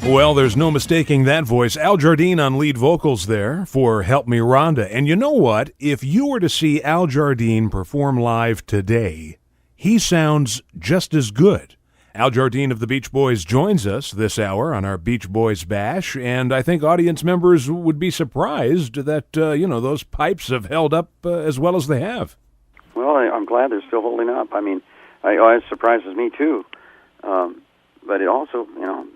Well, there's no mistaking that voice. Al Jardine on lead vocals there for Help Me Rhonda. And you know what? If you were to see Al Jardine perform live today, he sounds just as good. Al Jardine of the Beach Boys joins us this hour on our Beach Boys Bash, and I think audience members would be surprised that, those pipes have held up as well as they have. Well, I'm glad they're still holding up. I mean, it surprises me, too. But it also,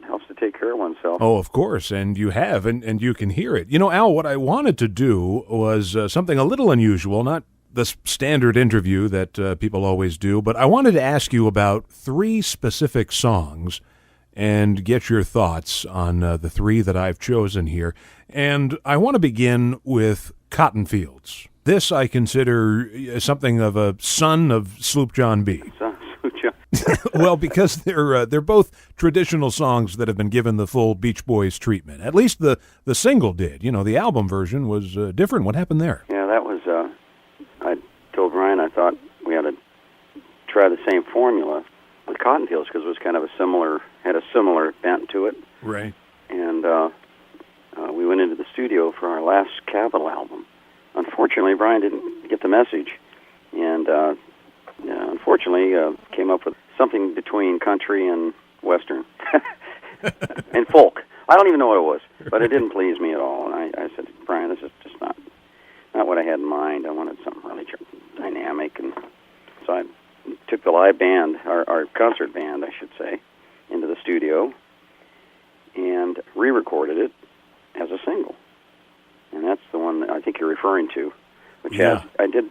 helps to take care of oneself. Oh, of course, and you have, and you can hear it. You know, Al, what I wanted to do was something a little unusual, not the standard interview that people always do, but I wanted to ask you about 3 specific songs and get your thoughts on the 3 that I've chosen here. And I want to begin with Cottonfields. This I consider something of a son of Sloop John B. Well, because they're both traditional songs that have been given the full Beach Boys treatment. At least the single did. You know, the album version was different. What happened there? Yeah, that was, I told Ryan I thought we had to try the same formula with Cottonfields because it was kind of had a similar bent to it. Right. And we went into the studio for our last Capitol album. Unfortunately, Brian didn't get the message, and unfortunately came up with something between country and Western and folk. I don't even know what it was, but it didn't please me at all. And I said, Brian, this is just not what I had in mind. I wanted something really dynamic. And so I took the live band, our concert band, I should say, into the studio and re-recorded it as a single. And that's the one that I think you're referring to, which I did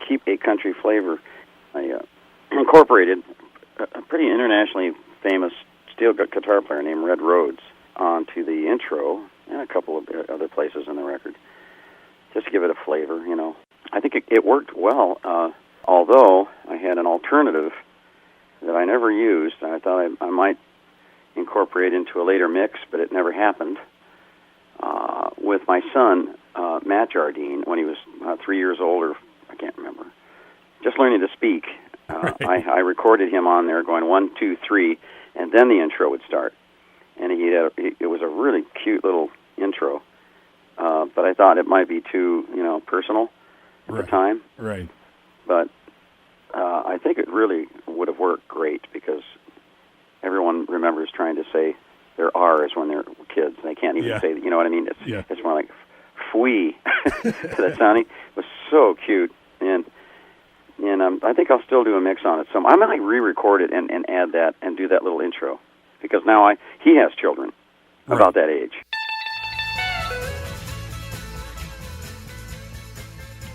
keep a country flavor. I incorporated a pretty internationally famous steel guitar player named Red Rhodes onto the intro and a couple of other places in the record, just to give it a flavor, I think it worked well, although I had an alternative that I never used, and I thought I might incorporate into a later mix, but it never happened, with my son, Matt Jardine, when he was 3 years old, or I can't remember, just learning to speak. Right. I recorded him on there going 1, 2, 3, and then the intro would start. And it was a really cute little intro, but I thought it might be too, personal at the time. Right. But I think it really would have worked great because everyone remembers trying to say their R's when they're kids. They can't even say, you know what I mean? It's more like fwee. That sounding was so cute. And I think I'll still do a mix on it. So I might re-record it and add that and do that little intro because now he has children about that age.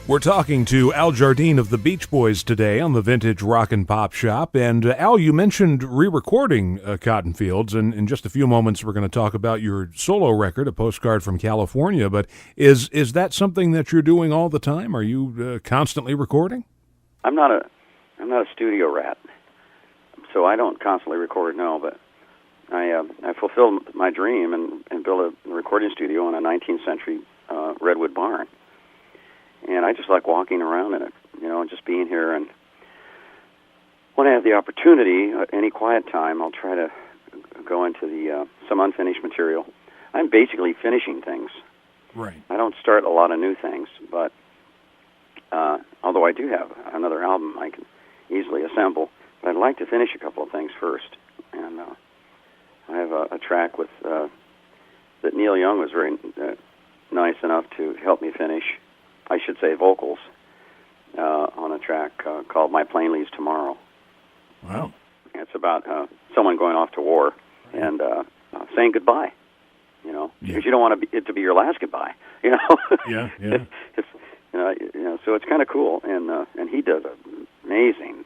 We're talking to Al Jardine of the Beach Boys today on the Vintage Rock and Pop Shop. And Al, you mentioned re-recording Cottonfields, and in just a few moments we're going to talk about your solo record, A Postcard from California. But is that something that you're doing all the time? Are you constantly recording? I'm not a studio rat, so I don't constantly record. No, but I fulfilled my dream and built a recording studio in a 19th century redwood barn, and I just like walking around in it, and just being here. And when I have the opportunity, any quiet time, I'll try to go into some unfinished material. I'm basically finishing things. Right. I don't start a lot of new things, but. Although I do have another album I can easily assemble, but I'd like to finish a couple of things first. And I have a track with that Neil Young was very nice enough to help me finish, I should say vocals, on a track called My Plane Leaves Tomorrow. Wow. It's about someone going off to war and saying goodbye, because you don't want it to be your last goodbye, Yeah. So it's kind of cool, and he does amazing.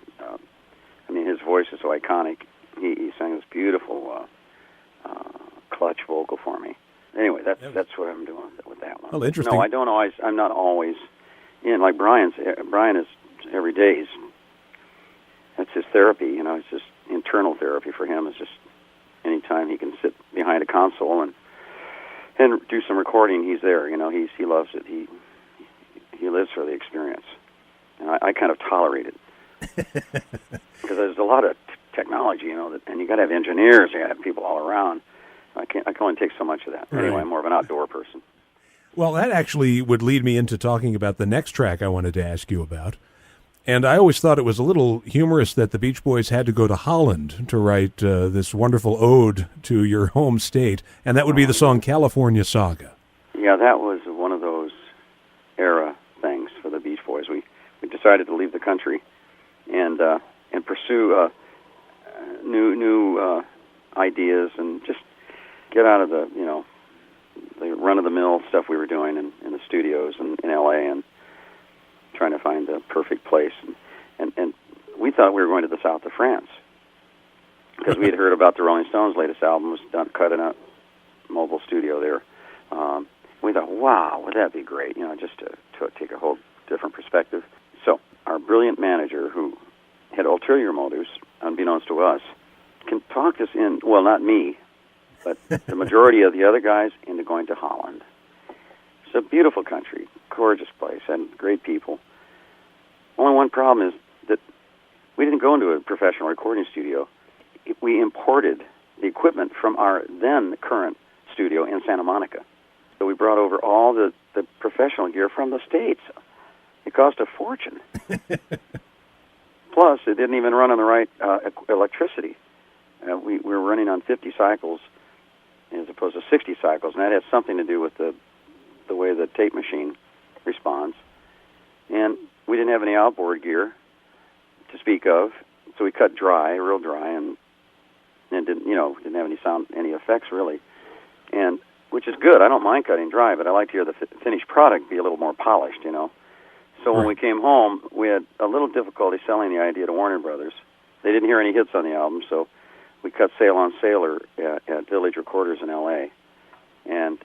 His voice is so iconic. He sang this beautiful clutch vocal for me. Anyway, that's what I'm doing with that one. Well, interesting. No, I'm not always in like Brian is every day. That's his therapy. It's just internal therapy for him. It's just anytime he can sit behind a console and do some recording, he's there. He loves it. He lives for the experience, and I kind of tolerate it because there's a lot of technology, and you got to have engineers, you got to have people all around, I can only take so much of that. Right. Anyway, I'm more of an outdoor person. Well, that actually would lead me into talking about the next track I wanted to ask you about. And I always thought it was a little humorous that the Beach Boys had to go to Holland to write this wonderful ode to your home state, and that would be the song California Saga. Yeah, that was one of those era things for the Beach Boys. We decided to leave the country and pursue new ideas and just get out of the run-of-the-mill stuff we were doing in the studios in L.A. and trying to find the perfect place. And we thought we were going to the south of France because we had heard about the Rolling Stones' latest album was cut in a mobile studio there. We thought, wow, would that be great, just to take a whole different perspective. So our brilliant manager, who had ulterior motives, unbeknownst to us, can talk us in, well, not me, but the majority of the other guys, into going to Holland. It's a beautiful country, gorgeous place, and great people. Only one problem is that we didn't go into a professional recording studio. We imported the equipment from our then current studio in Santa Monica. So we brought over all the professional gear from the States. It cost a fortune. Plus, it didn't even run on the right electricity. We were running on 50 cycles as opposed to 60 cycles, and that has something to do with the way the tape machine responds. And we didn't have any outboard gear to speak of, so we cut dry, real dry, and didn't have any sound, any effects really, and which is good. I don't mind cutting dry, but I like to hear the finished product be a little more polished, So when we came home, we had a little difficulty selling the idea to Warner Brothers. They didn't hear any hits on the album, so we cut Sail on Sailor at Village Recorders in L.A., and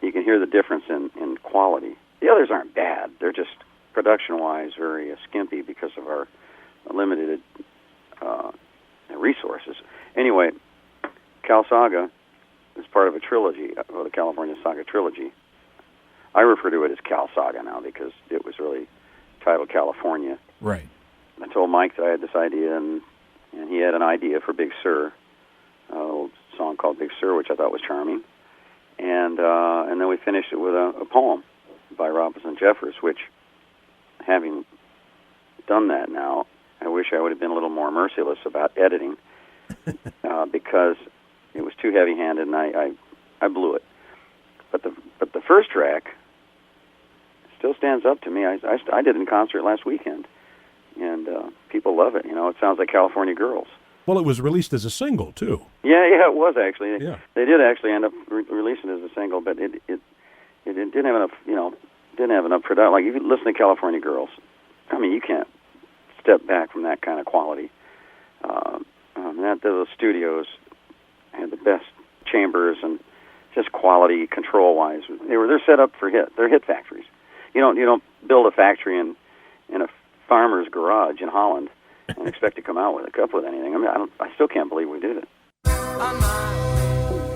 you can hear the difference in quality. The others aren't bad. They're just, production-wise, very skimpy because of our limited resources. Anyway, Cal Saga is part of a trilogy, the California Saga trilogy. I refer to it as Cal Saga now because it was really titled California. Right. I told Mike that I had this idea, and he had an idea for Big Sur, a old song called Big Sur, which I thought was charming. And then we finished it with a poem by Robinson Jeffers, which, having done that now, I wish I would have been a little more merciless about editing because it was too heavy-handed, and I blew it. But the first track still stands up to me. I did it in concert last weekend, and people love it. It sounds like California Girls. Well, it was released as a single, too. Yeah, it was actually. Yeah. They did actually end up releasing it as a single, but it didn't have enough, didn't have enough production. Like, if you listen to California Girls, I mean, you can't step back from that kind of quality. Those studios had the best chambers and just quality control-wise. They're set up for hit. They're hit factories. You don't build a factory in a farmer's garage in Holland and expect to come out with anything. I mean, I still can't believe we did it.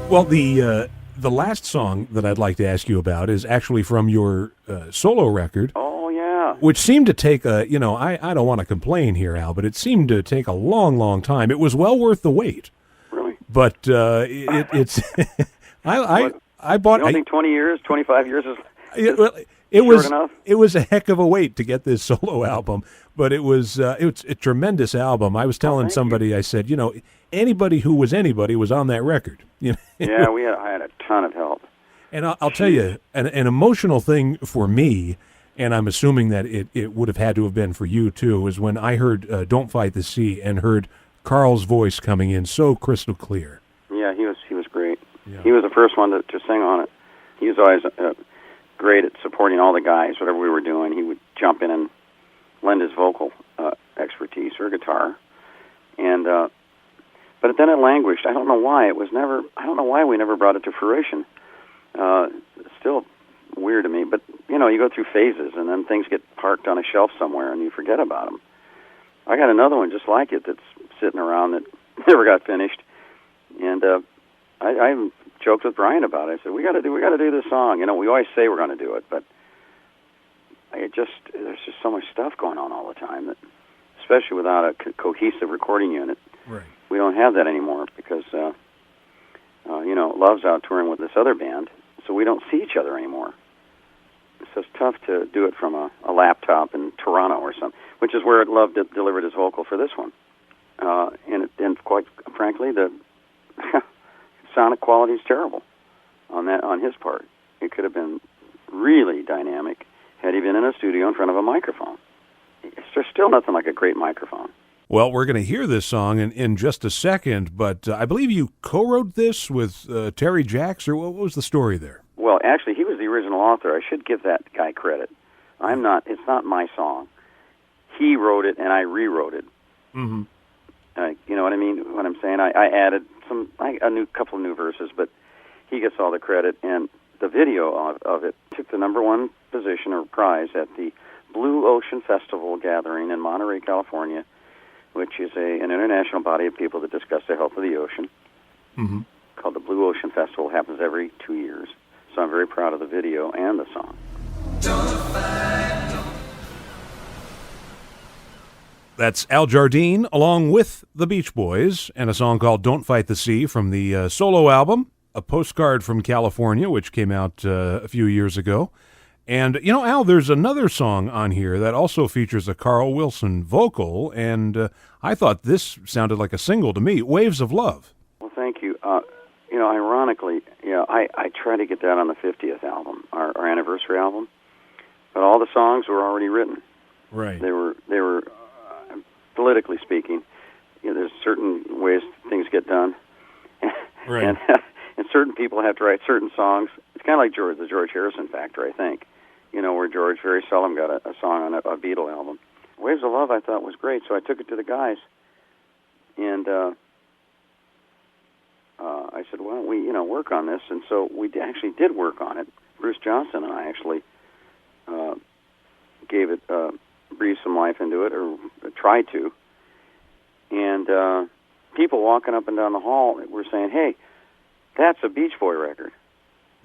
Well, the last song that I'd like to ask you about is actually from your solo record. Oh, yeah. Which seemed to take I don't want to complain here, Al, but it seemed to take a long, long time. It was well worth the wait. Really? But it's I bought. You don't think 20 years, 25 years is short enough? It was a heck of a wait to get this solo album, but it's a tremendous album. I was telling somebody, I said, anybody who was anybody was on that record. Yeah, I had a ton of help. And I'll tell you, an emotional thing for me, and I'm assuming that it would have had to have been for you too, was when I heard "Don't Fight the Sea" and heard Carl's voice coming in so crystal clear. Yeah, he was great. Yeah. He was the first one to sing on it. He was always great at supporting all the guys, whatever we were doing. He would jump in and lend his vocal expertise or guitar, and but then it languished. I don't know why. I don't know why we never brought it to fruition. It's still weird to me, but you go through phases, and then things get parked on a shelf somewhere, and you forget about them. I got another one just like it that's sitting around that never got finished, and I joked with Brian about it. I said, we got to do this song. We always say we're going to do it, but there's just so much stuff going on all the time that, especially without a cohesive recording unit, right. We don't have that anymore because Love's out touring with this other band, so we don't see each other anymore. So it's tough to do it from a laptop in Toronto or something, which is where Love delivered his vocal for this one. And quite frankly, the sonic quality is terrible on his part. It could have been really dynamic had he been in a studio in front of a microphone. There's still nothing like a great microphone. Well, we're going to hear this song in just a second, but I believe you co-wrote this with Terry Jacks, or what was the story there? Well, actually, he was the original author. I should give that guy credit. It's not my song. He wrote it, and I rewrote it. Mm-hmm. You know what I mean? What I'm saying? I added a couple of new verses, but he gets all the credit. And the video of it took the #1 position or prize at the Blue Ocean Festival gathering in Monterey, California, which is an international body of people that discuss the health of the ocean. Mm-hmm. Called the Blue Ocean Festival. Happens every 2 years. So I'm very proud of the video and the song. That's Al Jardine along with the Beach Boys and a song called Don't Fight the Sea from the solo album, A Postcard from California, which came out a few years ago. And, you know, Al, there's another song on here that also features a Carl Wilson vocal, and I thought this sounded like a single to me, Waves of Love. Well, thank you. You know, ironically, I tried to get that on the 50th album, our anniversary album, but all the songs were already written. Right. They were politically speaking, there's certain ways things get done, right. and certain people have to write certain songs. It's kind of like the George Harrison factor, I think. You know, where George very seldom got a song on a Beatle album. Waves of Love I thought was great, so I took it to the guys, and I said, "Why don't we, work on this?" And so we actually did work on it. Bruce Johnson and I actually gave it, breathed some life into it, or tried to. And people walking up and down the hall were saying, "Hey, that's a Beach Boy record."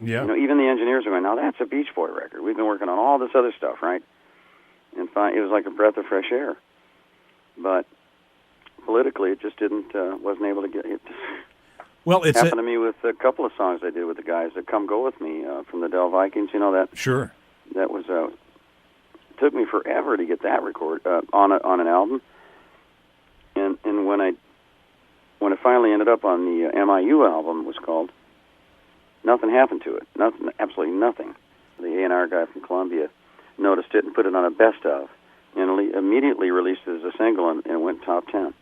Yeah. Even the engineers are going, "Now that's a Beach Boy record. We've been working on all this other stuff, right?" And it was like a breath of fresh air. But politically, it just wasn't able to get it. Well, it happened to me with a couple of songs I did with the guys that Come Go With Me from the Del Vikings. You know that? Sure. That was it took me forever to get that record on an album. And when it finally ended up on the MIU album, it was called, nothing happened to it. Nothing, absolutely nothing. The A&R guy from Columbia noticed it and put it on a best of, and immediately released it as a single, and it went top 10.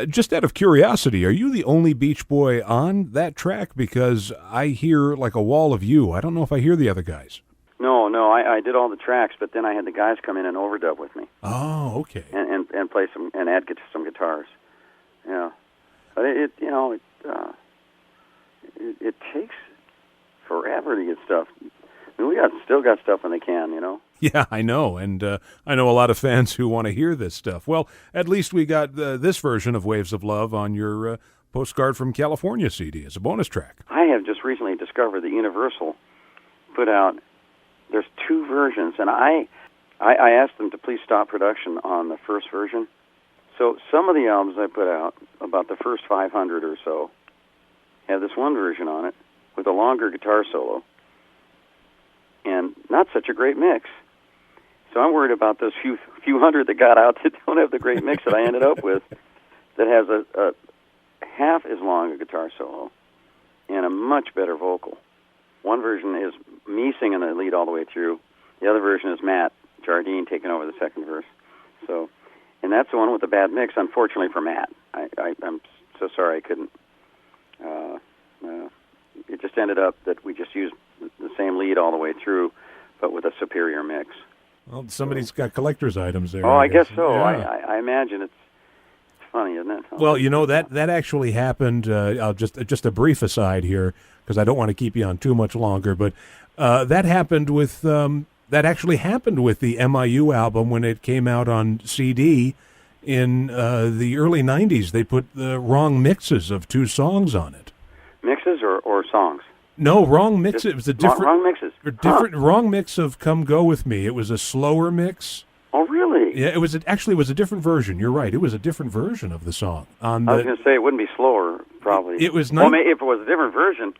Just out of curiosity, are you the only Beach Boy on that track? Because I hear like a wall of you. I don't know if I hear the other guys. No, I did all the tracks, but then I had the guys come in and overdub with me. Oh, okay. And play some and add some guitars. Yeah, but it takes forever to get stuff. I mean, we still got stuff in the can, Yeah, I know, and I know a lot of fans who want to hear this stuff. Well, at least we got this version of Waves of Love on your Postcard from California CD as a bonus track. I have just recently discovered that Universal put out, there's 2 versions, and I asked them to please stop production on the first version. So some of the albums I put out, about the first 500 or so, have this one version on it with a longer guitar solo, and not such a great mix. So I'm worried about those few hundred that got out that don't have the great mix that I ended up with, that has a half as long a guitar solo and a much better vocal. One version is me singing the lead all the way through. The other version is Matt Jardine taking over the second verse. So, and that's the one with the bad mix, unfortunately for Matt. I'm so sorry I couldn't. It just ended up that we just used the same lead all the way through, but with a superior mix. Well, somebody's got collector's items there. Oh, I guess so. Yeah. I imagine it's funny, isn't it? Well, that actually happened. I'll just a brief aside here, because I don't want to keep you on too much longer. But that happened with that actually happened with the MIU album when it came out on CD in the early '90s. They put the wrong mixes of 2 songs on it. Mixes or songs? No, wrong mix. It was a different wrong mixes. Wrong mix of "Come Go With Me." It was a slower mix. Oh, really? Yeah, it was actually a different version. You're right. It was a different version of the song. I was going to say it wouldn't be slower, probably. It was not. Well, if it was a different version,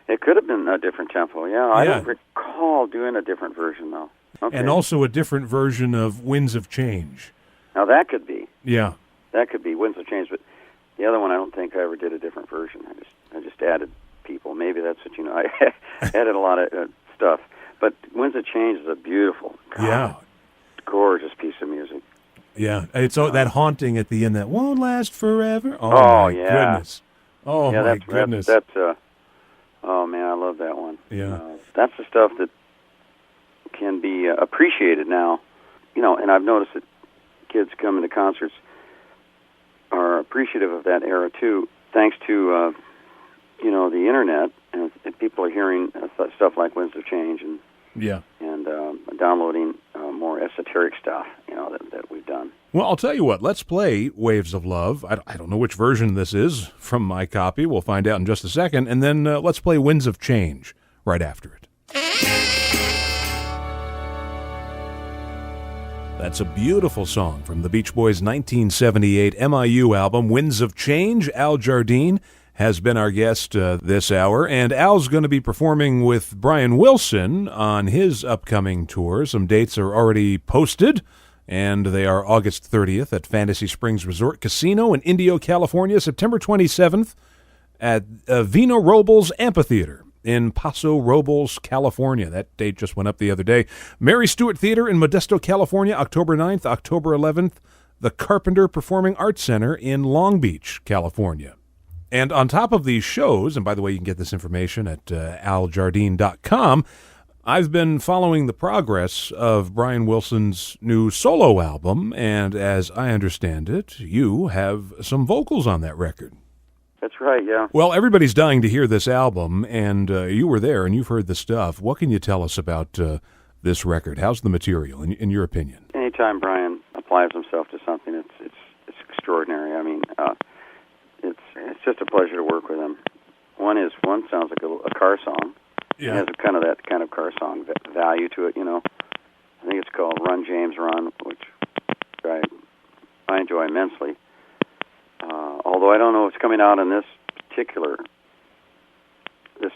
It could have been a different tempo, yeah. I Yeah. don't recall doing a different version, though. Okay. And also a different version of Winds of Change. Now, that could be. Yeah. That could be Winds of Change, but the other one, I don't think I ever did a different version. I just added people. Maybe that's what you know. I added a lot of stuff. But Winds of Change is a beautiful, gorgeous piece of music. Yeah. It's that haunting at the end that won't last forever. Oh, my yeah. goodness. Oh, yeah, my goodness. Oh, man, I love that one. Yeah. That's the stuff that can be appreciated now. You know, and I've noticed that kids coming to concerts are appreciative of that era, too, thanks to, the Internet, and people are hearing stuff like Winds of Change and downloading more esoteric stuff, that we've done. Well, I'll tell you what. Let's play Waves of Love. I don't know which version this is from my copy. We'll find out in just a second. And then let's play Winds of Change right after it. That's a beautiful song from the Beach Boys' 1978 MIU album, Winds of Change. Al Jardine has been our guest this hour, and Al's going to be performing with Brian Wilson on his upcoming tour. Some dates are already posted, and they are August 30th at Fantasy Springs Resort Casino in Indio, California, September 27th at Vino Robles Amphitheater in Paso Robles, California. That date just went up the other day. Mary Stewart Theater in Modesto, California, October 9th, October 11th. The Carpenter Performing Arts Center in Long Beach, California. And on top of these shows, and by the way, you can get this information at aljardine.com, I've been following the progress of Brian Wilson's new solo album, and as I understand it, you have some vocals on that record. That's right, yeah. Well, everybody's dying to hear this album, and you were there and you've heard the stuff. What can you tell us about this record? How's the material, in your opinion? Anytime Brian applies himself to something, it's extraordinary. I mean, it's just a pleasure to work with him. One sounds like a car song. Yeah. It has that kind of car song value to it, I think it's called Run, James, Run, which I enjoy immensely. Although I don't know if it's coming out in this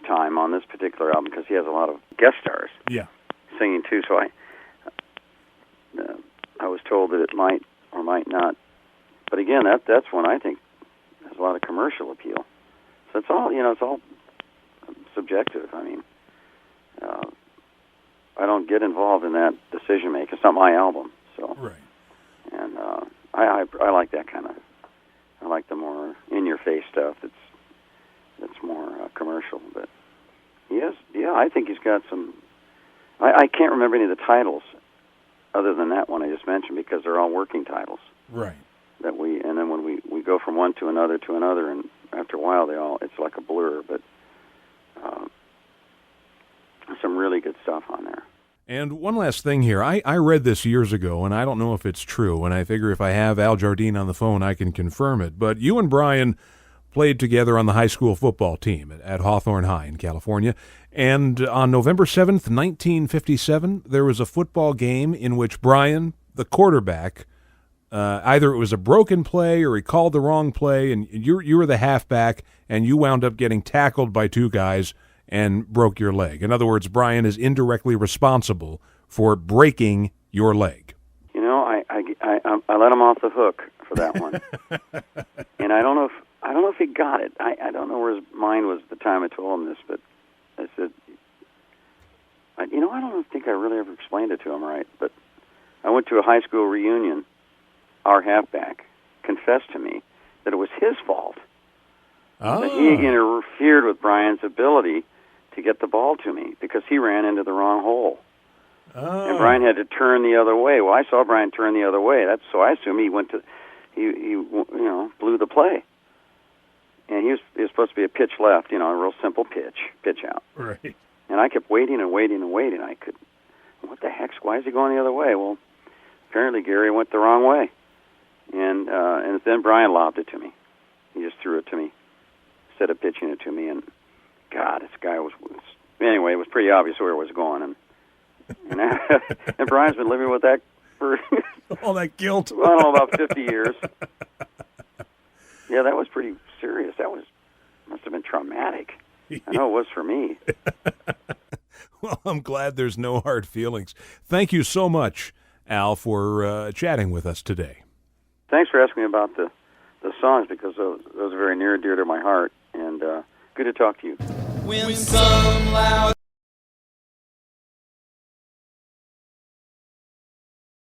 time on this particular album, because he has a lot of guest stars singing too. So I was told that it might or might not. But again, that's one I think has a lot of commercial appeal. So it's all subjective. I mean, I don't get involved in that decision making. It's not my album, so right. And I like that kind of. I like the more in-your-face stuff. That's more commercial. But I think he's got some. I can't remember any of the titles other than that one I just mentioned, because they're all working titles. Right. And then when we go from one to another, and after a while it's like a blur. But some really good stuff on there. And one last thing here. I read this years ago, and I don't know if it's true, and I figure if I have Al Jardine on the phone, I can confirm it. But you and Brian played together on the high school football team at Hawthorne High in California. And on November 7th, 1957, there was a football game in which Brian, the quarterback, either it was a broken play or he called the wrong play, and you were the halfback, and you wound up getting tackled by two guys and broke your leg. In other words, Brian is indirectly responsible for breaking your leg. I let him off the hook for that one, and I don't know if he got it. I don't know where his mind was at the time I told him this, but I said, I don't think I really ever explained it to him right. But I went to a high school reunion. Our halfback confessed to me that it was his fault. Oh. That he interfered with Brian's ability to get the ball to me because he ran into the wrong hole. Oh. And Brian had to turn the other way. Well, I saw Brian turn the other way. So I assume he blew the play. And he was supposed to be a pitch left, a real simple pitch out. Right. And I kept waiting and waiting and waiting. What the heck? Why is he going the other way? Well, apparently Gary went the wrong way. And then Brian lobbed it to me. He just threw it to me instead of pitching it to me. And God, this guy was anyway, it was pretty obvious where it was going. And Brian's been living with that for all that guilt. I don't know, about 50 years. Yeah, that was pretty serious. Must have been traumatic. I know it was for me. Well, I'm glad there's no hard feelings. Thank you so much, Al, for chatting with us today. Thanks for asking me about the songs, because those are very near and dear to my heart, and good to talk to you. When some loud